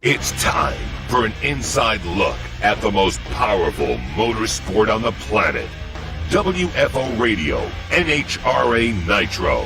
It's time for an inside look at the most powerful motorsport on the planet. WFO Radio, NHRA Nitro.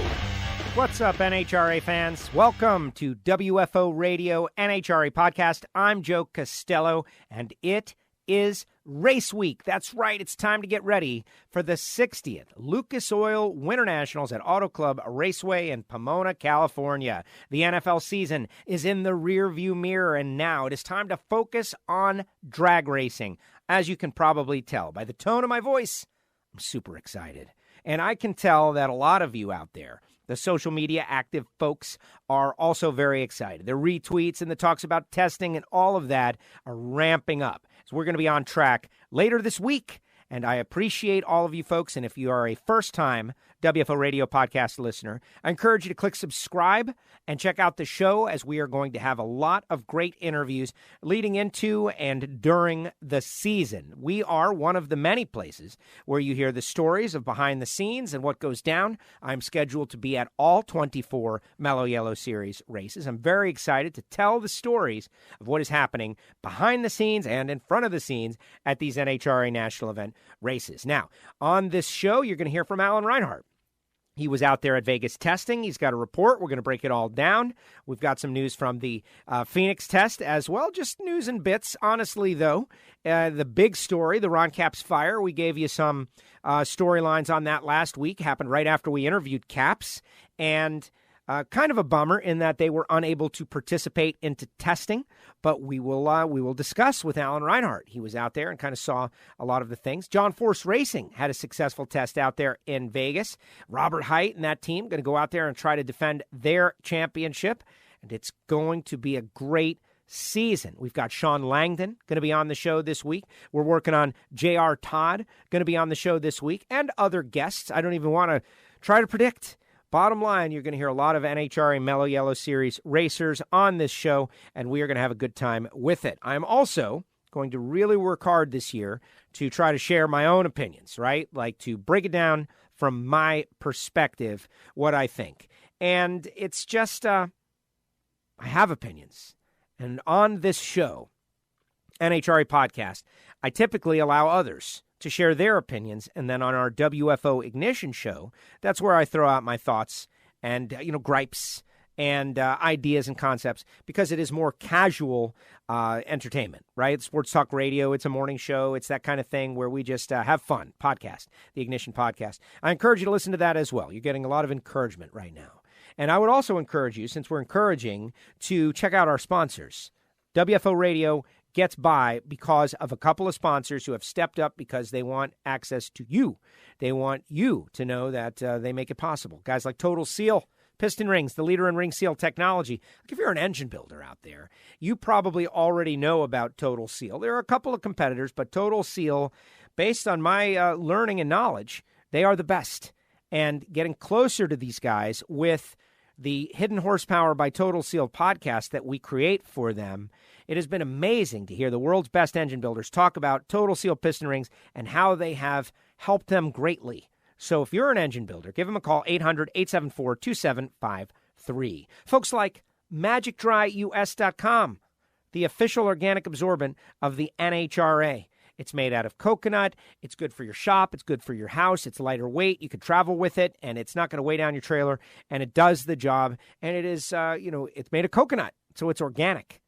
What's up, NHRA fans? Welcome to WFO Radio, NHRA Podcast. I'm Joe Castello, and it is Race Week. That's right. It's time to get ready for the 60th Lucas Oil Winter Nationals at Auto Club Raceway in Pomona, California. The NFL season is in the rearview mirror, and now it is time to focus on drag racing. As you can probably tell by the tone of my voice, I'm super excited. And I can tell that a lot of you out there, the social media active folks, are also very excited. The retweets and the talks about testing and all of that are ramping up. So we're going to be on track later this week, and I appreciate all of you folks. And if you are a first-time WFO Radio podcast listener, I encourage you to click subscribe and check out the show, as we are going to have a lot of great interviews leading into and during the season. We are one of the many places where you hear the stories of behind the scenes and what goes down. I'm scheduled to be at all 24 Mellow Yellow Series races. I'm very excited to tell the stories of what is happening behind the scenes and in front of the scenes at these NHRA National Event races. Now, on this show, you're going to hear from Alan Reinhart. He was out there at Vegas testing. He's got a report. We're going to break it all down. We've got some news from the Phoenix test as well, just news and bits. Honestly, though, the big story, the Ron Capps fire, we gave you some storylines on that last week. Happened right after we interviewed Capps, and kind of a bummer in that they were unable to participate into testing, but we will discuss with Alan Reinhart. He was out there and kind of saw a lot of the things. John Force Racing had a successful test out there in Vegas. Robert Height and that team going to go out there and try to defend their championship, and it's going to be a great season. We've got Sean Langdon going to be on the show this week. We're working on J.R. Todd going to be on the show this week, and other guests. I don't even want to try to predict. Bottom line, you're going to hear a lot of NHRA Mellow Yellow Series racers on this show, and we are going to have a good time with it. I'm also going to really work hard this year to try to share my own opinions, right? Like to break it down from my perspective, what I think. And it's just, I have opinions. And on this show, NHRA Podcast, I typically allow others to share their opinions, and then on our WFO Ignition show, that's where I throw out my thoughts and, gripes and ideas and concepts, because it is more casual entertainment, right? Sports Talk Radio, it's a morning show, it's that kind of thing where we just have fun. Podcast, the Ignition Podcast. I encourage you to listen to that as well. You're getting a lot of encouragement right now. And I would also encourage you, since we're encouraging, to check out our sponsors. WFO Radio gets by because of a couple of sponsors who have stepped up because they want access to you. They want you to know that they make it possible. Guys like Total Seal, Piston Rings, the leader in ring seal technology. Like if you're an engine builder out there, you probably already know about Total Seal. There are a couple of competitors, but Total Seal, based on my learning and knowledge, they are the best. And getting closer to these guys with the Hidden Horsepower by Total Seal podcast that we create for them, it has been amazing to hear the world's best engine builders talk about Total Seal piston rings and how they have helped them greatly. So if you're an engine builder, give them a call, 800-874-2753. Folks like MagicDryUS.com, the official organic absorbent of the NHRA. It's made out of coconut. It's good for your shop. It's good for your house. It's lighter weight. You can travel with it, and it's not going to weigh down your trailer, and it does the job. And it is, it's made of coconut, so it's organic.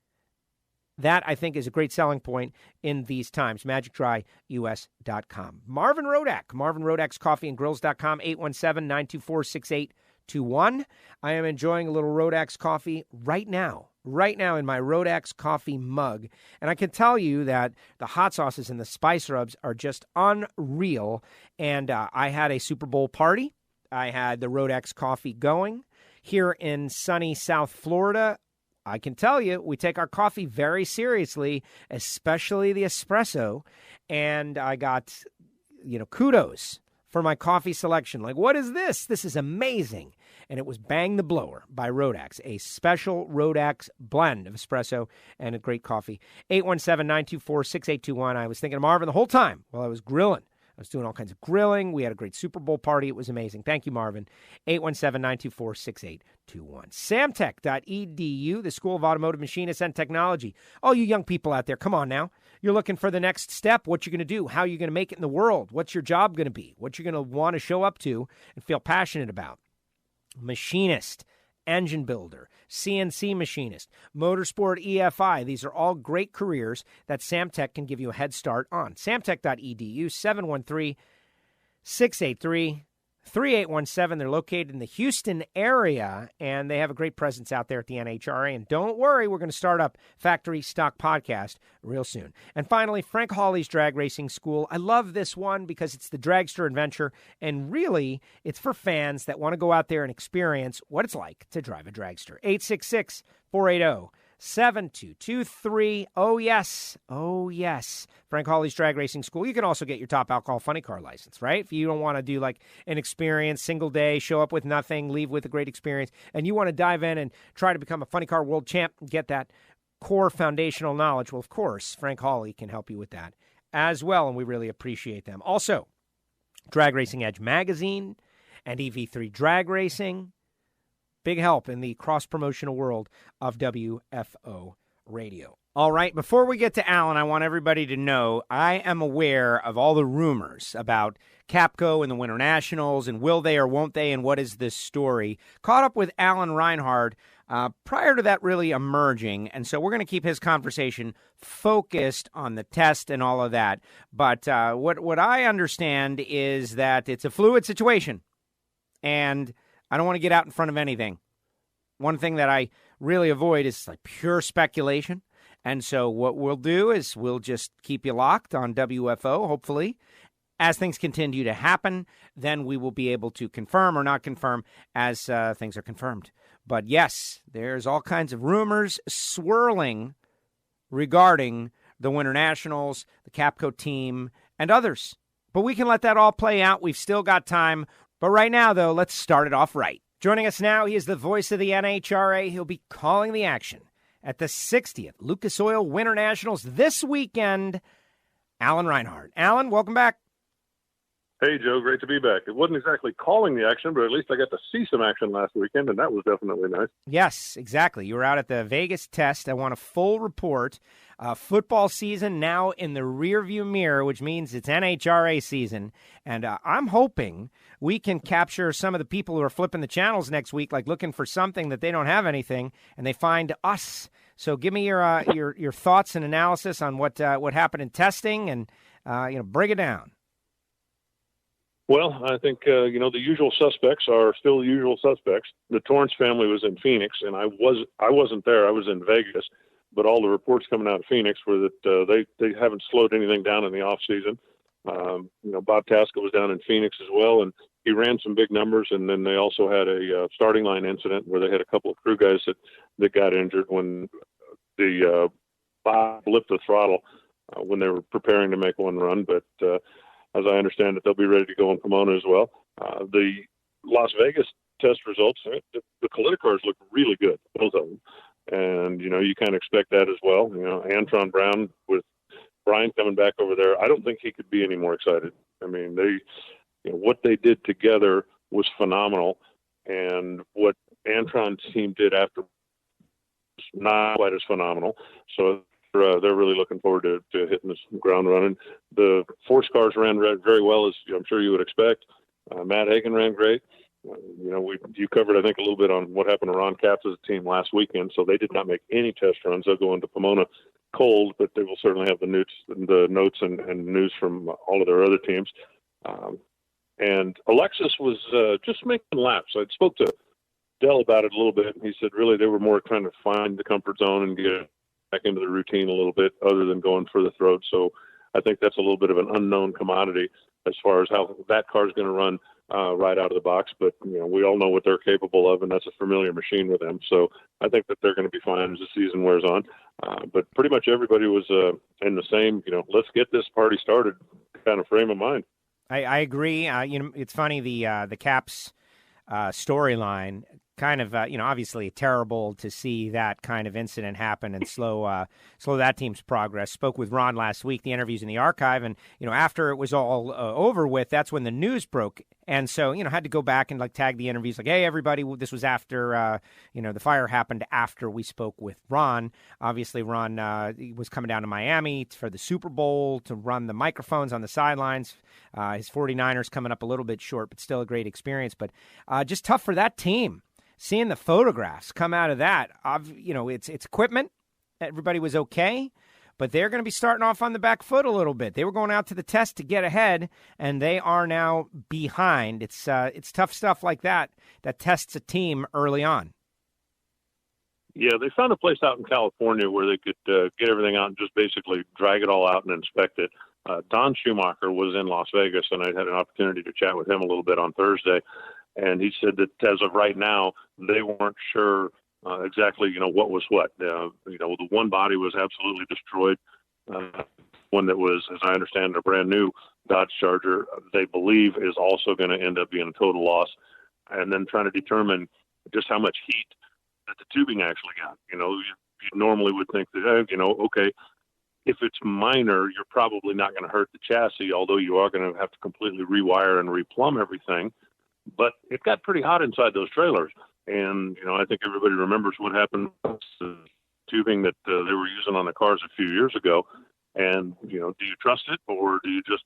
That, I think, is a great selling point in these times. MagicDryUS.com. Marvin Rodak, MarvinRodak'sCoffeeandGrills.com, 817-924-6821. I am enjoying a little Rodak's coffee right now in my Rodak's coffee mug. And I can tell you that the hot sauces and the spice rubs are just unreal. And I had a Super Bowl party. I had the Rodak's coffee going here in sunny South Florida. I can tell you, we take our coffee very seriously, especially the espresso. And I got, kudos for my coffee selection. Like, what is this? This is amazing. And it was Bang the Blower by Rodak's, a special Rodak's blend of espresso and a great coffee. 817-924-6821. I was thinking of Marvin the whole time while I was grilling I was doing all kinds of grilling. We had a great Super Bowl party. It was amazing. Thank you, Marvin. 817-924-6821. Samtech.edu, the School of Automotive Machinists and Technology. All you young people out there, come on now. You're looking for the next step. What you're going to do, how you're going to make it in the world, what's your job going to be, what you're going to want to show up to and feel passionate about. Machinist, engine builder, CNC machinist, motorsport EFI. These are all great careers that Samtech can give you a head start on. Samtech.edu, 713-683-3817. They're located in the Houston area, and they have a great presence out there at the NHRA. And don't worry, we're going to start up Factory Stock Podcast real soon. And finally, Frank Hawley's Drag Racing School. I love this one because it's the dragster adventure, and really, it's for fans that want to go out there and experience what it's like to drive a dragster. 866-480-7223. Oh, yes. Oh, yes. Frank Hawley's Drag Racing School. You can also get your top alcohol funny car license, right? If you don't want to do like an experience, single day, show up with nothing, leave with a great experience, and you want to dive in and try to become a funny car world champ, get that core foundational knowledge, well, of course, Frank Hawley can help you with that as well, and we really appreciate them. Also, Drag Racing Edge Magazine and EV3 Drag Racing. Big help in the cross-promotional world of WFO Radio. All right, before we get to Alan, I want everybody to know I am aware of all the rumors about Capco and the Winter Nationals and will they or won't they and what is this story. Caught up with Alan Reinhart prior to that really emerging, and so we're going to keep his conversation focused on the test and all of that. But what I understand is that it's a fluid situation, and I don't want to get out in front of anything. One thing that I really avoid is like pure speculation. And so what we'll do is we'll just keep you locked on WFO, hopefully. As things continue to happen, then we will be able to confirm or not confirm as things are confirmed. But yes, there's all kinds of rumors swirling regarding the Winter Nationals, the Capco team, and others. But we can let that all play out. We've still got time. But right now, though, let's start it off right. Joining us now, he is the voice of the NHRA. He'll be calling the action at the 60th Lucas Oil Winter Nationals this weekend. Alan Reinhart. Alan, welcome back. Hey, Joe, great to be back. It wasn't exactly calling the action, but at least I got to see some action last weekend, and that was definitely nice. Yes, exactly. You were out at the Vegas test. I want a full report. Football season now in the rearview mirror, which means it's NHRA season. And I'm hoping we can capture some of the people who are flipping the channels next week, like looking for something that they don't have anything, and they find us. So give me your thoughts and analysis on what happened in testing, and break it down. Well, I think, the usual suspects are still the usual suspects. The Torrance family was in Phoenix, and I wasn't there. I was in Vegas, but all the reports coming out of Phoenix were that they haven't slowed anything down in the off season. Bob Tasca was down in Phoenix as well, and he ran some big numbers. And then they also had a starting line incident where they had a couple of crew guys that got injured when the Bob blipped the throttle when they were preparing to make one run. But as I understand it, they'll be ready to go in Pomona as well. The Las Vegas test results, the Coletta cars look really good, both of them. And, you kind of expect that as well. Antron Brown with Brian coming back over there, I don't think he could be any more excited. I mean, what they did together was phenomenal. And what Antron's team did after was not quite as phenomenal. So they're really looking forward to hitting this ground running. The Force cars ran very well, as I'm sure you would expect. Matt Hagan ran great. You covered, I think, a little bit on what happened to Ron Capps' team last weekend. So they did not make any test runs. They'll go into Pomona cold, but they will certainly have the notes and news from all of their other teams. And Alexis was just making laps. I spoke to Dell about it a little bit, and he said really they were more trying to find the comfort zone and get back into the routine a little bit other than going for the throat. So I think that's a little bit of an unknown commodity as far as how that car is going to run right out of the box. But, we all know what they're capable of, and that's a familiar machine with them. So I think that they're going to be fine as the season wears on. But pretty much everybody was in the same, let's get this party started kind of frame of mind. I agree. It's funny, the Caps storyline kind of, obviously terrible to see that kind of incident happen and slow that team's progress. Spoke with Ron last week, the interview's in the archive, and, after it was all over with, that's when the news broke. And so, had to go back and tag the interviews hey, everybody, this was after, the fire happened after we spoke with Ron. Obviously, Ron was coming down to Miami for the Super Bowl to run the microphones on the sidelines. His 49ers coming up a little bit short, but still a great experience. But just tough for that team. Seeing the photographs come out of that, it's equipment. Everybody was okay. But they're going to be starting off on the back foot a little bit. They were going out to the test to get ahead, and they are now behind. It's tough stuff like that tests a team early on. Yeah, they found a place out in California where they could get everything out and just basically drag it all out and inspect it. Don Schumacher was in Las Vegas, and I had an opportunity to chat with him a little bit on Thursday. And he said that as of right now, they weren't sure exactly, what was what. The one body was absolutely destroyed. One that was, as I understand, a brand new Dodge Charger, they believe is also going to end up being a total loss. And then trying to determine just how much heat that the tubing actually got. You normally would think that, okay, if it's minor, you're probably not going to hurt the chassis, although you are going to have to completely rewire and replumb everything. But it got pretty hot inside those trailers. And, I think everybody remembers what happened with the tubing that they were using on the cars a few years ago. And, do you trust it, or do you just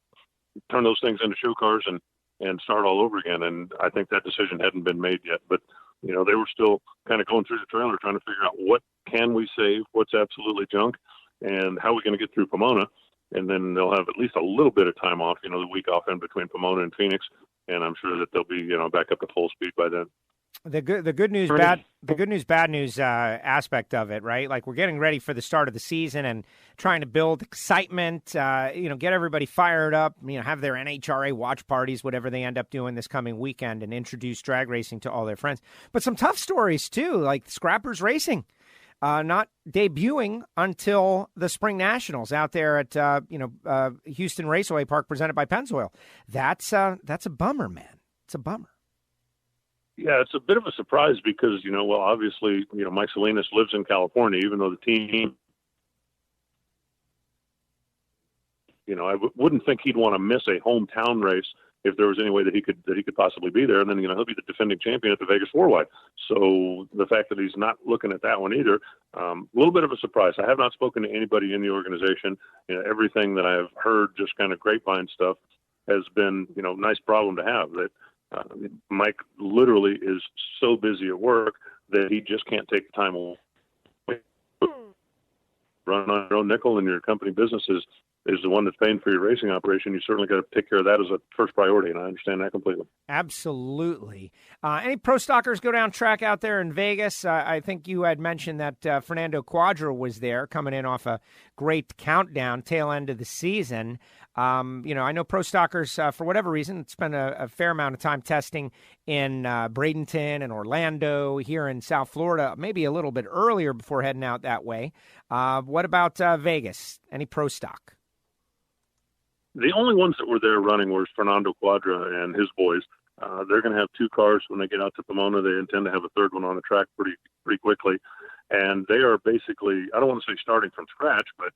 turn those things into show cars and start all over again? And I think that decision hadn't been made yet. But, they were still kind of going through the trailer trying to figure out what can we save, what's absolutely junk, and how are we going to get through Pomona. And then they'll have at least a little bit of time off, the week off in between Pomona and Phoenix. And I'm sure that they'll be, back up to full speed by then. The good news, bad news aspect of it, right? We're getting ready for the start of the season and trying to build excitement, get everybody fired up, have their NHRA watch parties, whatever they end up doing this coming weekend, and introduce drag racing to all their friends. But some tough stories too, like Scrappers Racing, not debuting until the Spring Nationals out there at Houston Raceway Park, presented by Pennzoil. That's a bummer, man. It's a bummer. Yeah, it's a bit of a surprise because, obviously, Mike Salinas lives in California, even though the team, I wouldn't think he'd want to miss a hometown race if there was any way that he could possibly be there. And then, he'll be the defending champion at the Vegas 4-Wide. So the fact that he's not looking at that one either, a little bit of a surprise. I have not spoken to anybody in the organization. Everything that I've heard, just kind of grapevine stuff, has been, nice problem to have. That Mike literally is so busy at work that he just can't take the time away. Run on your own nickel, and your company business is the one that's paying for your racing operation. You certainly got to take care of that as a first priority, and I understand that completely. Absolutely. Any pro stockers go down track out there in Vegas? I think you had mentioned that Fernando Quadra was there, coming in off a great countdown, tail end of the season. I know pro stockers, for whatever reason, spend a fair amount of time testing in Bradenton and Orlando, here in South Florida, maybe a little bit earlier before heading out that way. What about Vegas? Any pro stock? The only ones that were there running was Fernando Quadra and his boys. They're going to have two cars when they get out to Pomona. They intend to have a third one on the track pretty quickly. And they are basically, I don't want to say starting from scratch, but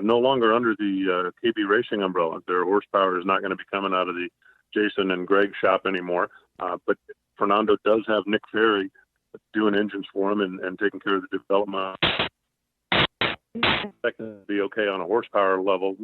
no longer under the KB Racing umbrella. Their horsepower is not going to be coming out of the Jason and Greg shop anymore. But Fernando does have Nick Ferry doing engines for him and taking care of the development. That can be okay on a horsepower level.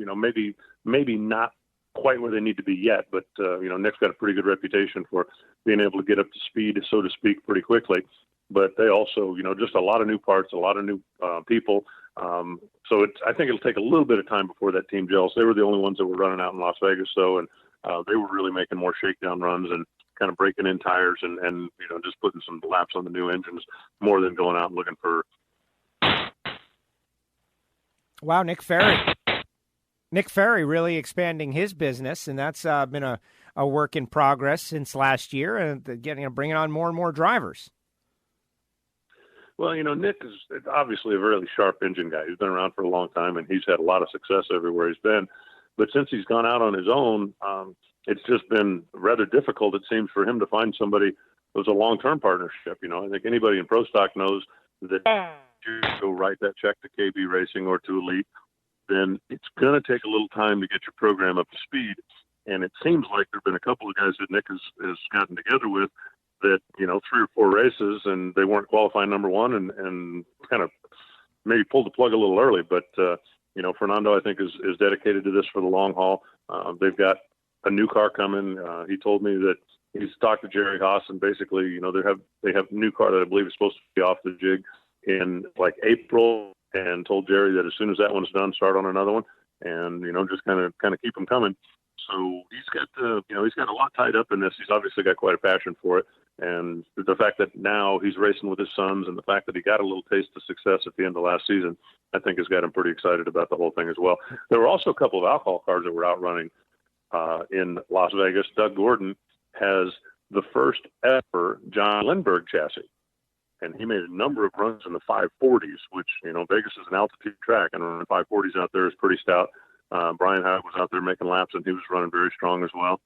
Maybe not quite where they need to be yet, but Nick's got a pretty good reputation for being able to get up to speed, so to speak, pretty quickly. But they also, just a lot of new parts, a lot of new people. So I think it'll take a little bit of time before that team gels. They were the only ones that were running out in Las Vegas, and they were really making more shakedown runs and kind of breaking in tires and just putting some laps on the new engines more than going out and looking for. Wow, Nick Ferry. Nick Ferry really expanding his business, and that's been a work in progress since last year, and bringing on more and more drivers. Well, Nick is obviously a really sharp engine guy. He's been around for a long time, and he's had a lot of success everywhere he's been. But since he's gone out on his own, it's just been rather difficult, it seems, for him to find somebody was a long-term partnership. I think anybody in pro stock knows that you go write that check to KB Racing or to Elite, then it's going to take a little time to get your program up to speed. And it seems like there have been a couple of guys that Nick has gotten together with that, 3 or 4 races, and they weren't qualifying number one and kind of maybe pulled the plug a little early. But, Fernando, I think, is dedicated to this for the long haul. They've got a new car coming. He told me that he's talked to Jerry Haas, and basically, they have a new car that I believe is supposed to be off the jig in like April, and told Jerry that as soon as that one's done, start on another one, and just kind of keep them coming. So he's got a lot tied up in this. He's obviously got quite a passion for it, and the fact that now he's racing with his sons, and the fact that he got a little taste of success at the end of last season, I think has got him pretty excited about the whole thing as well. There were also a couple of alcohol cars that were out running in Las Vegas. Doug Gordon has the first ever John Lindbergh chassis, and he made a number of runs in the 540s, which, Vegas is an altitude track, and running 540s out there is pretty stout. Brian Howard was out there making laps, and he was running very strong as well.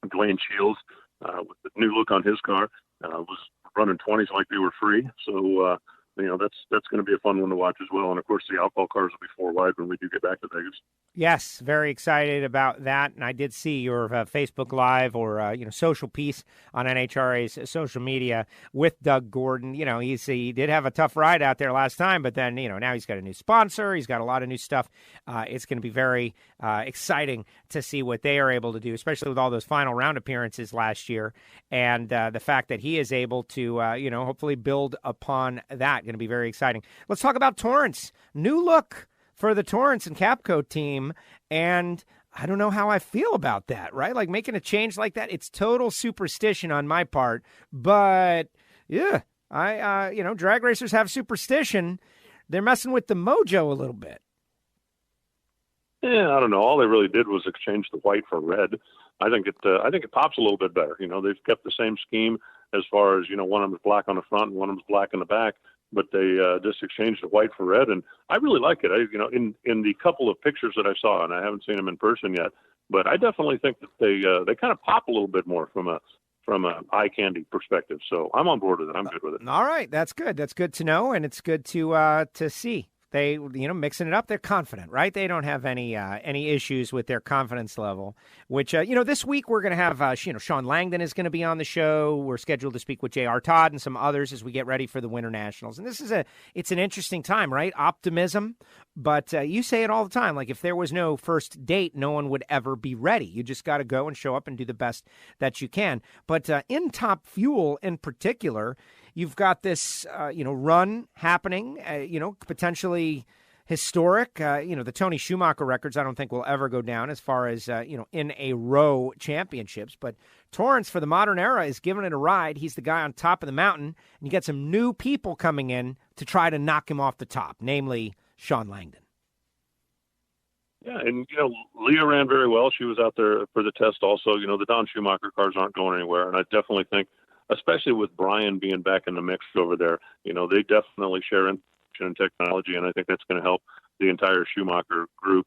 Dwayne Shields, with the new look on his car, was running 20s like they were free. So, that's going to be a fun one to watch as well. And, of course, the alcohol cars will be 4 wide when we do get back to Vegas. Yes, very excited about that. And I did see your Facebook Live or, social piece on NHRA's social media with Doug Gordon. He did have a tough ride out there last time, but then, now he's got a new sponsor. He's got a lot of new stuff. It's going to be very exciting to see what they are able to do, especially with all those final round appearances last year. And the fact that he is able to, hopefully build upon that. Going to be very exciting. Let's talk about Torrance. New look for the Torrance and Capco team, and I don't know how I feel about that, right? Like making a change like that, it's total superstition on my part, but yeah, drag racers have superstition. They're messing with the mojo a little bit. Yeah, I don't know. All they really did was exchange the white for red. I think it pops a little bit better. They've kept the same scheme as far as, one of them is black on the front and one of them is black in the back, but they just exchanged the white for red, and I really like it. In the couple of pictures that I saw, and I haven't seen them in person yet, but I definitely think that they kind of pop a little bit more from a eye candy perspective. So I'm on board with it. I'm good with it. All right, that's good. That's good to know, and it's good to see. They, mixing it up, they're confident, right? They don't have any issues with their confidence level, which, this week we're going to have, Sean Langdon is going to be on the show. We're scheduled to speak with J.R. Todd and some others as we get ready for the Winter Nationals. And it's an interesting time, right? Optimism, but you say it all the time. Like if there was no first date, no one would ever be ready. You just got to go and show up and do the best that you can. But in Top Fuel in particular, you've got this, run happening, potentially historic. The Tony Schumacher records I don't think will ever go down as far as, in a row championships. But Torrance for the modern era is giving it a ride. He's the guy on top of the mountain, and you get some new people coming in to try to knock him off the top, namely Sean Langdon. Yeah, and, Leah ran very well. She was out there for the test also. The Don Schumacher cars aren't going anywhere, and I definitely think, especially with Brian being back in the mix over there, they definitely share information and technology, and I think that's going to help the entire Schumacher group.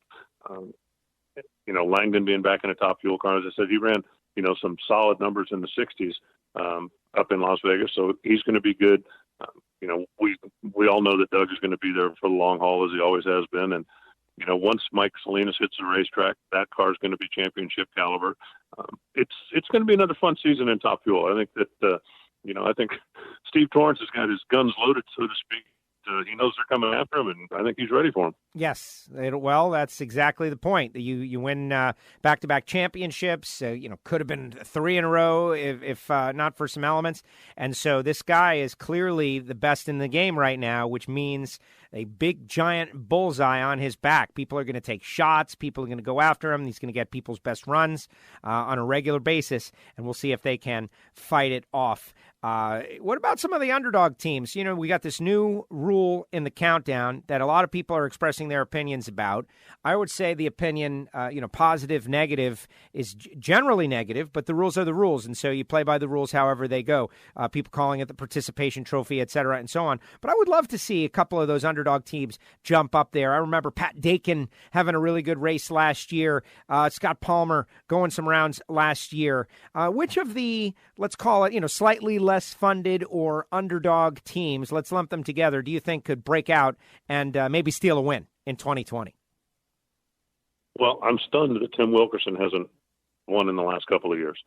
Langdon being back in a Top Fuel car, as I said, he ran, some solid numbers in the 60s up in Las Vegas, so he's going to be good. We all know that Doug is going to be there for the long haul, as he always has been, and once Mike Salinas hits the racetrack, that car is going to be championship caliber. It's going to be another fun season in Top Fuel. I think that, I think Steve Torrance has got his guns loaded, so to speak. He knows they're coming after him, and I think he's ready for them. Yes. Well, that's exactly the point. You win back-to-back championships. Could have been 3 in a row if not for some elements. And so this guy is clearly the best in the game right now, which means a big, giant bullseye on his back. People are going to take shots. People are going to go after him. He's going to get people's best runs on a regular basis, and we'll see if they can fight it off What about some of the underdog teams? You know, we got this new rule in the countdown that a lot of people are expressing their opinions about. I would say the opinion, positive, negative is generally negative, but the rules are the rules. And so you play by the rules however they go. People calling it the participation trophy, et cetera, and so on. But I would love to see a couple of those underdog teams jump up there. I remember Pat Dakin having a really good race last year. Scott Palmer going some rounds last year. Which of the, let's call it, slightly less funded or underdog teams, let's lump them together, do you think could break out and maybe steal a win in 2020? Well, I'm stunned that Tim Wilkerson hasn't won in the last couple of years.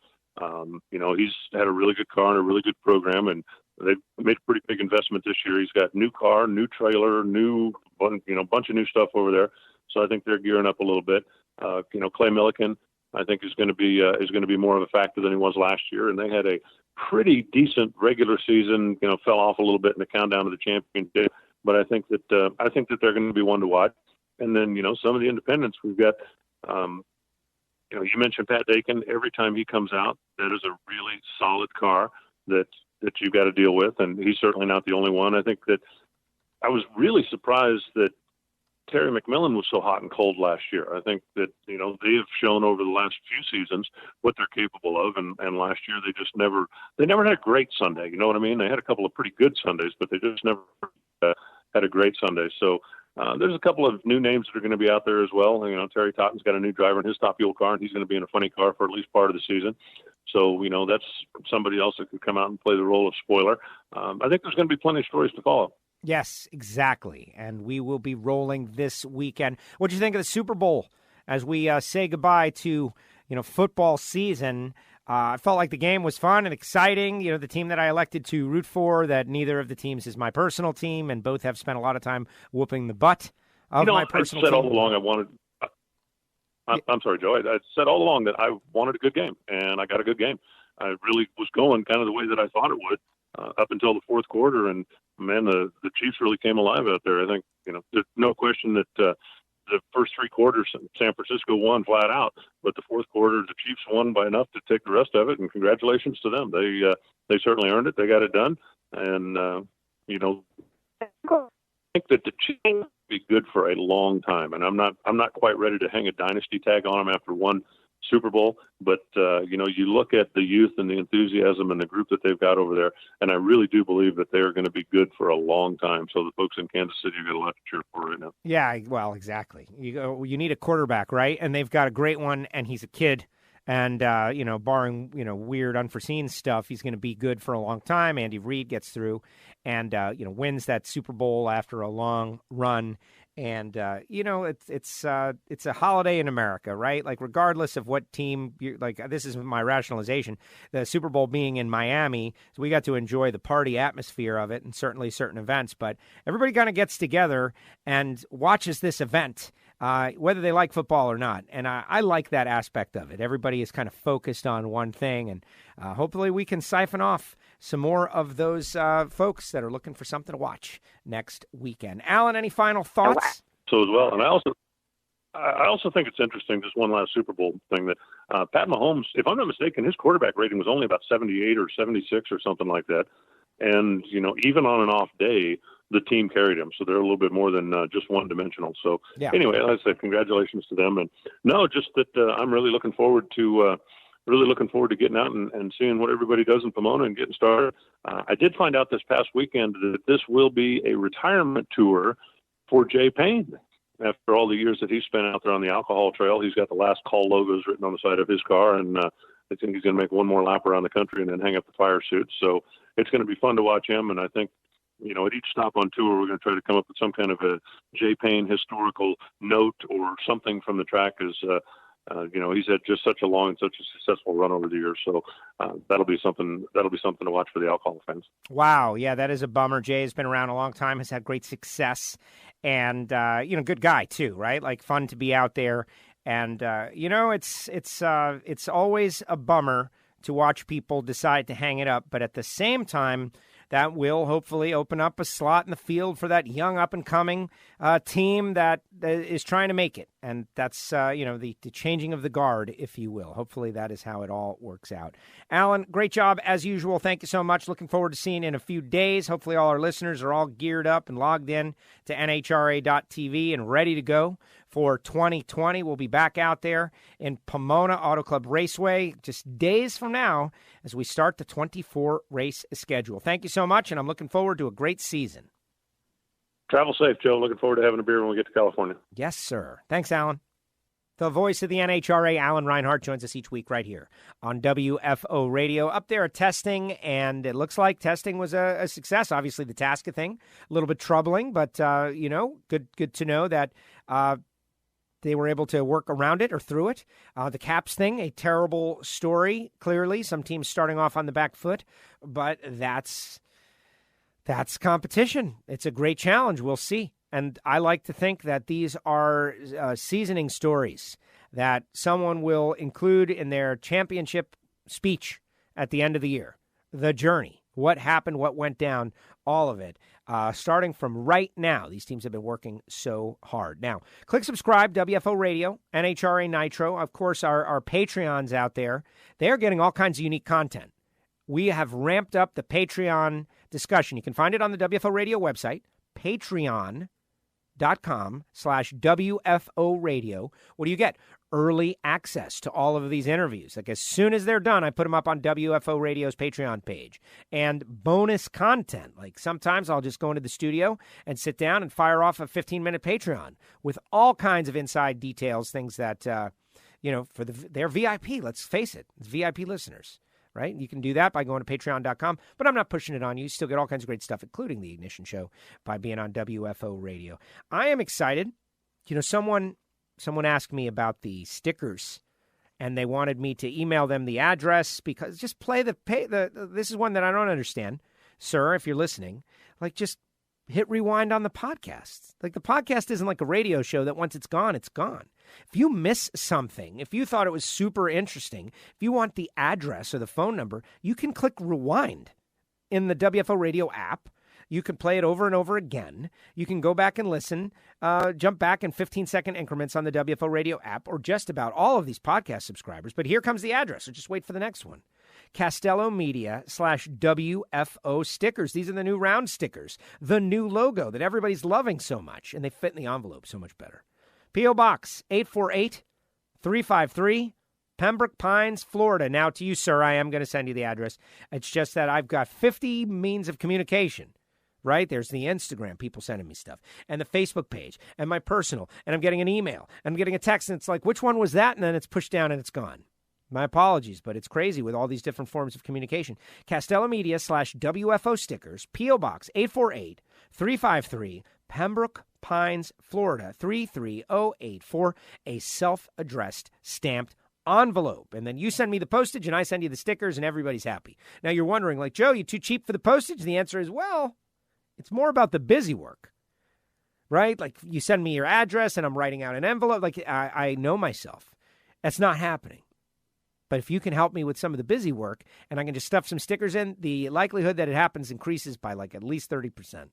He's had a really good car and a really good program, and they've made a pretty big investment this year. He's got new car, new trailer, bunch of new stuff over there. So I think they're gearing up a little bit. Clay Milliken, I think is going to be more of a factor than he was last year, and they had a pretty decent regular season. Fell off a little bit in the countdown to the championship, but I think that they're going to be one to watch. And then some of the independents we've got. You mentioned Pat Dakin. Every time he comes out, that is a really solid car that you've got to deal with, and he's certainly not the only one. I think that I was really surprised that Terry McMillan was so hot and cold last year. I think that, they have shown over the last few seasons what they're capable of. And last year they never had a great Sunday. You know what I mean? They had a couple of pretty good Sundays, but they just never had a great Sunday. So there's a couple of new names that are going to be out there as well. Terry Totten's got a new driver in his Top Fuel car, and he's going to be in a funny car for at least part of the season. So, that's somebody else that could come out and play the role of spoiler. I think there's going to be plenty of stories to follow. Yes, exactly. And we will be rolling this weekend. What do you think of the Super Bowl as we say goodbye to, football season? I felt like the game was fun and exciting. The team that I elected to root for, that neither of the teams is my personal team, and both have spent a lot of time whooping the butt of my personal team. I said all along I'm sorry, Joe. I said all along that I wanted a good game, and I got a good game. I really was going kind of the way that I thought it would up until the fourth quarter, and man, the Chiefs really came alive out there. I think, there's no question that the first three quarters, San Francisco won flat out, but the fourth quarter, the Chiefs won by enough to take the rest of it, and congratulations to them. They certainly earned it. They got it done, and I think that the Chiefs will be good for a long time, and I'm not quite ready to hang a dynasty tag on them after one Super Bowl, but you look at the youth and the enthusiasm and the group that they've got over there, and I really do believe that they're going to be good for a long time. So the folks in Kansas City have got a lot to cheer for right now. Yeah, well, exactly. You need a quarterback, right? And they've got a great one, and he's a kid. And, barring, weird unforeseen stuff, he's going to be good for a long time. Andy Reid gets through and, wins that Super Bowl after a long run. And, it's a holiday in America, right? Like, regardless of what team, this is my rationalization, the Super Bowl being in Miami, so we got to enjoy the party atmosphere of it and certainly certain events. But everybody kind of gets together and watches this event, whether they like football or not. And I like that aspect of it. Everybody is kind of focused on one thing, and hopefully we can siphon off some more of those folks that are looking for something to watch next weekend. Alan, any final thoughts? So as well, and I also think it's interesting, just one last Super Bowl thing, that Pat Mahomes, if I'm not mistaken, his quarterback rating was only about 78 or 76 or something like that. And, even on an off day, the team carried him. So they're a little bit more than just one-dimensional. So Anyway, like I said, congratulations to them. And no, just that I'm really looking forward to getting out and seeing what everybody does in Pomona and getting started. I did find out this past weekend that this will be a retirement tour for Jay Payne. After all the years that he spent out there on the alcohol trail, he's got the last call logos written on the side of his car, and I think he's going to make one more lap around the country and then hang up the fire suit. So it's going to be fun to watch him, and I think, at each stop on tour, we're going to try to come up with some kind of a Jay Payne historical note or something from the track, as he's had just such a long and such a successful run over the years. So that'll be something to watch for the alcohol fans. Wow. Yeah, that is a bummer. Jay has been around a long time, has had great success, and, good guy too, right? Like, fun to be out there. And, it's always a bummer to watch people decide to hang it up. But at the same time, that will hopefully open up a slot in the field for that young up-and-coming team that is trying to make it. And that's, the changing of the guard, if you will. Hopefully that is how it all works out. Alan, great job as usual. Thank you so much. Looking forward to seeing you in a few days. Hopefully all our listeners are all geared up and logged in to NHRA.tv and ready to go for 2020. We'll be back out there in Pomona Auto Club Raceway just days from now as we start the 24-race schedule. Thank you so much, and I'm looking forward to a great season. Travel safe, Joe. Looking forward to having a beer when we get to California. Yes, sir. Thanks, Alan. The voice of the NHRA, Alan Reinhart, joins us each week right here on WFO Radio. Up there at testing, and it looks like testing was a success. Obviously, the Tasca thing, a little bit troubling, but, good to know that they were able to work around it or through it. The Caps thing, a terrible story, clearly. Some teams starting off on the back foot, but that's competition. It's a great challenge. We'll see. And I like to think that these are seasoning stories that someone will include in their championship speech at the end of the year. The journey, what happened, what went down, all of it. Starting from right now, these teams have been working so hard. Now, click subscribe, WFO Radio, NHRA Nitro. Of course, our Patreons out there, they're getting all kinds of unique content. We have ramped up the Patreon discussion. You can find it on the WFO Radio website, patreon.com/WFO Radio. What do you get? Early access to all of these interviews. Like as soon as they're done, I put them up on WFO Radio's Patreon page. And bonus content. Like sometimes I'll just go into the studio and sit down and fire off a 15-minute Patreon with all kinds of inside details, things that, they're VIP. Let's face it. It's VIP listeners. Right? You can do that by going to patreon.com, but I'm not pushing it on you. You still get all kinds of great stuff, including the Ignition Show, by being on WFO Radio. I am excited. Someone asked me about the stickers, and they wanted me to email them the address because just this is one that I don't understand. Sir, if you're listening, just hit rewind on the podcast. The podcast isn't like a radio show that once it's gone, it's gone. If you miss something, if you thought it was super interesting, if you want the address or the phone number, you can click rewind in the WFO Radio app. You can play it over and over again. You can go back and listen, jump back in 15-second increments on the WFO Radio app or just about all of these podcast subscribers. But here comes the address, so just wait for the next one. Castello Media /WFO stickers. These are the new round stickers, the new logo that everybody's loving so much, and they fit in the envelope so much better. P.O. Box 848-353, Pembroke Pines, Florida. Now to you, sir, I am going to send you the address. It's just that I've got 50 means of communication, right? There's the Instagram, people sending me stuff, and the Facebook page, and my personal, and I'm getting an email, and I'm getting a text, and it's like, which one was that? And then it's pushed down and it's gone. My apologies, but it's crazy with all these different forms of communication. Castello Media /WFO stickers, P.O. Box 848-353, Pembroke Pines, Florida 33084, a self-addressed stamped envelope. And then you send me the postage and I send you the stickers and everybody's happy. Now you're wondering, Joe, you too cheap for the postage? The answer is, well, it's more about the busy work, right? You send me your address and I'm writing out an envelope. I know myself. That's not happening. But if you can help me with some of the busy work and I can just stuff some stickers in, the likelihood that it happens increases by at least 30%.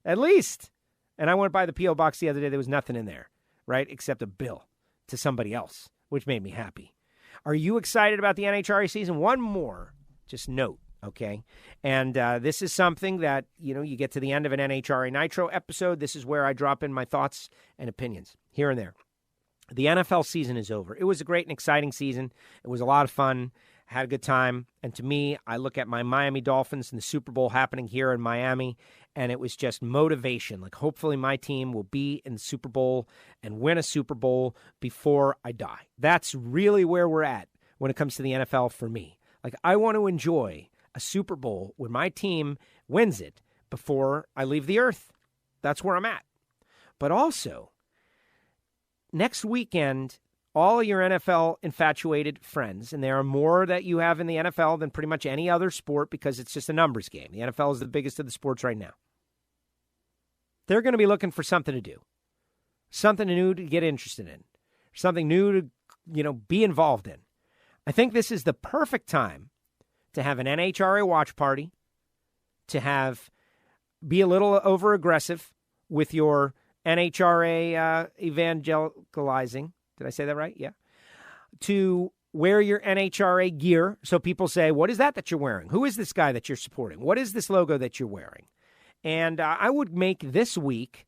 At least. And I went by the P.O. Box the other day. There was nothing in there, right, except a bill to somebody else, which made me happy. Are you excited about the NHRA season? One more, just note, okay? And this is something that, you get to the end of an NHRA Nitro episode. This is where I drop in my thoughts and opinions here and there. The NFL season is over. It was a great and exciting season. It was a lot of fun. Had a good time. And to me, I look at my Miami Dolphins and the Super Bowl happening here in Miami, and it was just motivation. Hopefully my team will be in the Super Bowl and win a Super Bowl before I die. That's really where we're at when it comes to the NFL for me. I want to enjoy a Super Bowl where my team wins it before I leave the earth. That's where I'm at. But also, next weekend, all your NFL infatuated friends, and there are more that you have in the NFL than pretty much any other sport because it's just a numbers game. The NFL is the biggest of the sports right now. They're going to be looking for something to do, something new to get interested in, something new to, be involved in. I think this is the perfect time to have an NHRA watch party, to be a little over aggressive with your NHRA evangelizing. Did I say that right? Yeah. To wear your NHRA gear. So people say, what is that you're wearing? Who is this guy that you're supporting? What is this logo that you're wearing? And I would make this week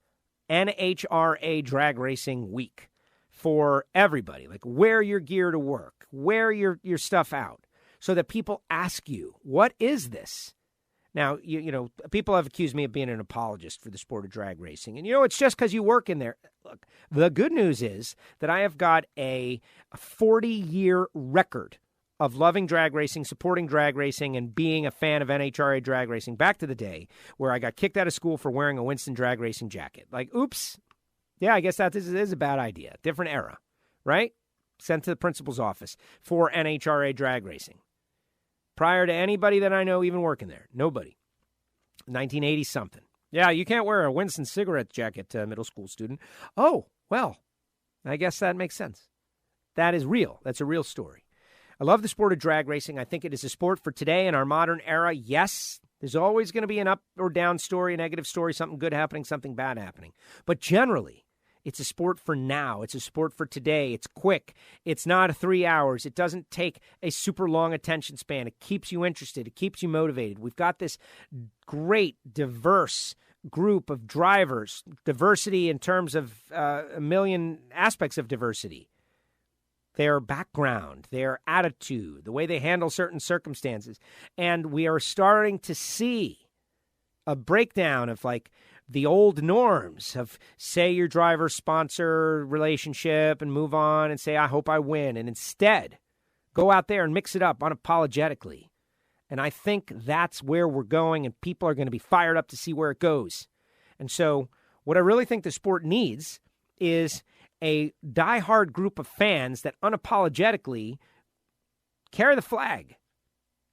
NHRA Drag Racing Week for everybody. Like, wear your gear to work. Wear your stuff out so that people ask you, what is this? Now, you know, people have accused me of being an apologist for the sport of drag racing. And, it's just because you work in there. Look, the good news is that I have got a 40-year record of loving drag racing, supporting drag racing, and being a fan of NHRA drag racing back to the day where I got kicked out of school for wearing a Winston drag racing jacket. Like, oops. Yeah, I guess that is a bad idea. Different era, right? Sent to the principal's office for NHRA drag racing. Prior to anybody that I know even working there. Nobody. 1980-something. Yeah, you can't wear a Winston cigarette jacket, middle school student. Oh, well, I guess that makes sense. That is real. That's a real story. I love the sport of drag racing. I think it is a sport for today in our modern era. Yes, there's always going to be an up or down story, a negative story, something good happening, something bad happening. But generally, it's a sport for now. It's a sport for today. It's quick. It's not 3 hours. It doesn't take a super long attention span. It keeps you interested. It keeps you motivated. We've got this great, diverse group of drivers, diversity in terms of a million aspects of diversity. Their background, their attitude, the way they handle certain circumstances. And we are starting to see a breakdown of like the old norms of say your driver-sponsor relationship and move on and say, I hope I win. And instead, go out there and mix it up unapologetically. And I think that's where we're going, and people are going to be fired up to see where it goes. And so what I really think the sport needs is a diehard group of fans that unapologetically carry the flag.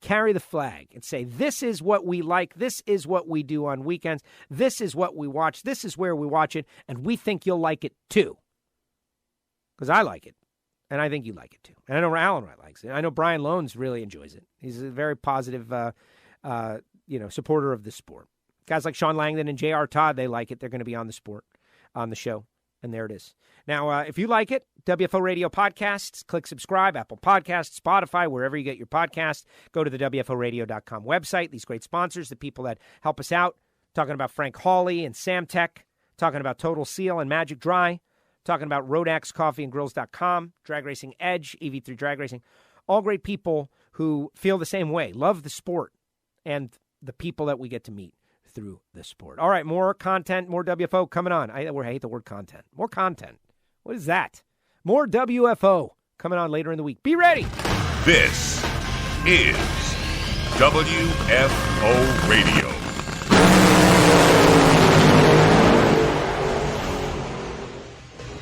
Carry the flag and say, this is what we like. This is what we do on weekends. This is what we watch. This is where we watch it. And we think you'll like it too. Because I like it. And I think you like it too. And I know Alan Wright likes it. I know Brian Loans really enjoys it. He's a very positive, supporter of the sport. Guys like Sean Langdon and J.R. Todd, they like it. They're going to be on the show. And there it is. Now, if you like it, WFO Radio Podcasts, click subscribe, Apple Podcasts, Spotify, wherever you get your podcasts. Go to the WFORadio.com website. These great sponsors, the people that help us out, talking about Frank Hawley and Samtech, talking about Total Seal and Magic Dry, talking about Rodax Coffee and Grills.com, Drag Racing Edge, EV3 Drag Racing. All great people who feel the same way, love the sport, and the people that we get to meet through the sport. All right, more content, more WFO coming on. I hate the word content. More content. What is that? More WFO coming on later in the week. Be ready. This is WFO Radio.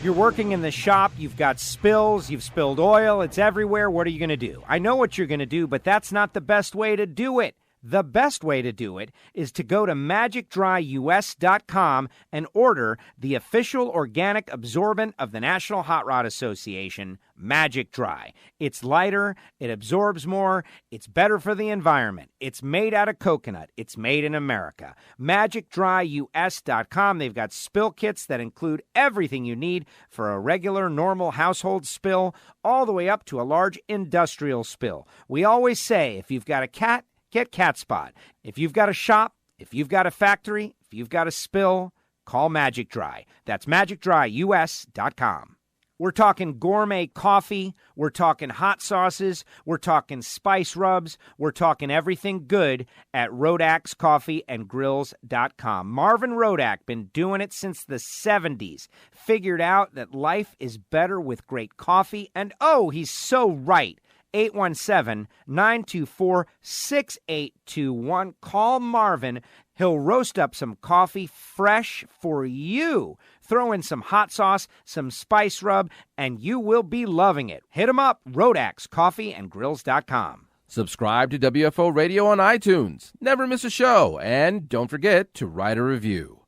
You're working in the shop, you've got spills, you've spilled oil, it's everywhere. What are you going to do? I know what you're going to do, but that's not the best way to do it. The best way to do it is to go to magicdryus.com and order the official organic absorbent of the National Hot Rod Association, Magic Dry. It's lighter, it absorbs more, it's better for the environment. It's made out of coconut. It's made in America. magicdryus.com. They've got spill kits that include everything you need for a regular, normal household spill, all the way up to a large industrial spill. We always say, if you've got a cat, get Cat Spot. If you've got a shop, if you've got a factory, if you've got a spill, call Magic Dry. That's magicdryus.com. We're talking gourmet coffee. We're talking hot sauces. We're talking spice rubs. We're talking everything good at Rodax Coffee and Grills.com. Marvin Rodak, been doing it since the 70s. Figured out that life is better with great coffee. And oh, he's so right. 817-924-6821. Call Marvin. He'll roast up some coffee fresh for you. Throw in some hot sauce, some spice rub, and you will be loving it. Hit him up, Rodax Coffee and Grills.com. Subscribe to WFO Radio on iTunes. Never miss a show. And don't forget to write a review.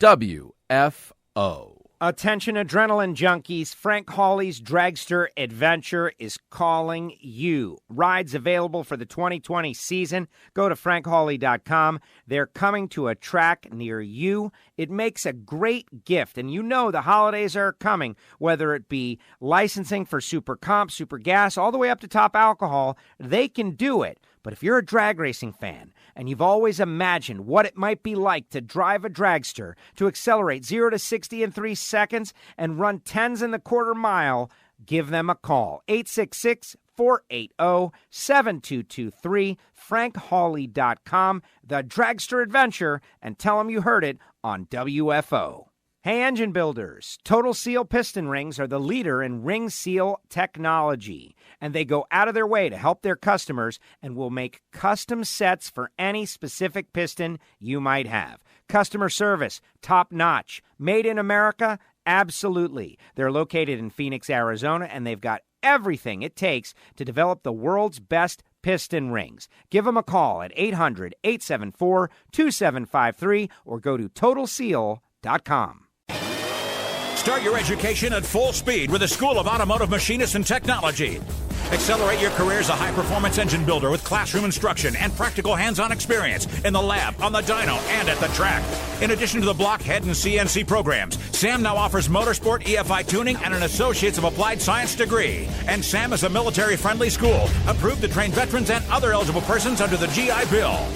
WFO. Attention adrenaline junkies, Frank Hawley's Dragster Adventure is calling you. Rides available for the 2020 season. Go to frankhawley.com. They're coming to a track near you. It makes a great gift, and you know the holidays are coming, whether it be licensing for Super Comp, Super Gas, all the way up to Top Alcohol, they can do it. But if you're a drag racing fan and you've always imagined what it might be like to drive a dragster, to accelerate 0 to 60 in 3 seconds and run 10s in the quarter mile, give them a call. 866-480-7223, frankhawley.com, the Dragster Adventure, and tell them you heard it on WFO. Hey, engine builders, Total Seal piston rings are the leader in ring seal technology, and they go out of their way to help their customers and will make custom sets for any specific piston you might have. Customer service, top notch. Made in America? Absolutely. They're located in Phoenix, Arizona, and they've got everything it takes to develop the world's best piston rings. Give them a call at 800-874-2753 or go to TotalSeal.com. Start your education at full speed with the School of Automotive Machinists and Technology. Accelerate your career as a high-performance engine builder with classroom instruction and practical hands-on experience in the lab, on the dyno, and at the track. In addition to the blockhead and CNC programs, SAM now offers motorsport, EFI tuning, and an Associates of Applied Science degree. And SAM is a military-friendly school, approved to train veterans and other eligible persons under the GI Bill.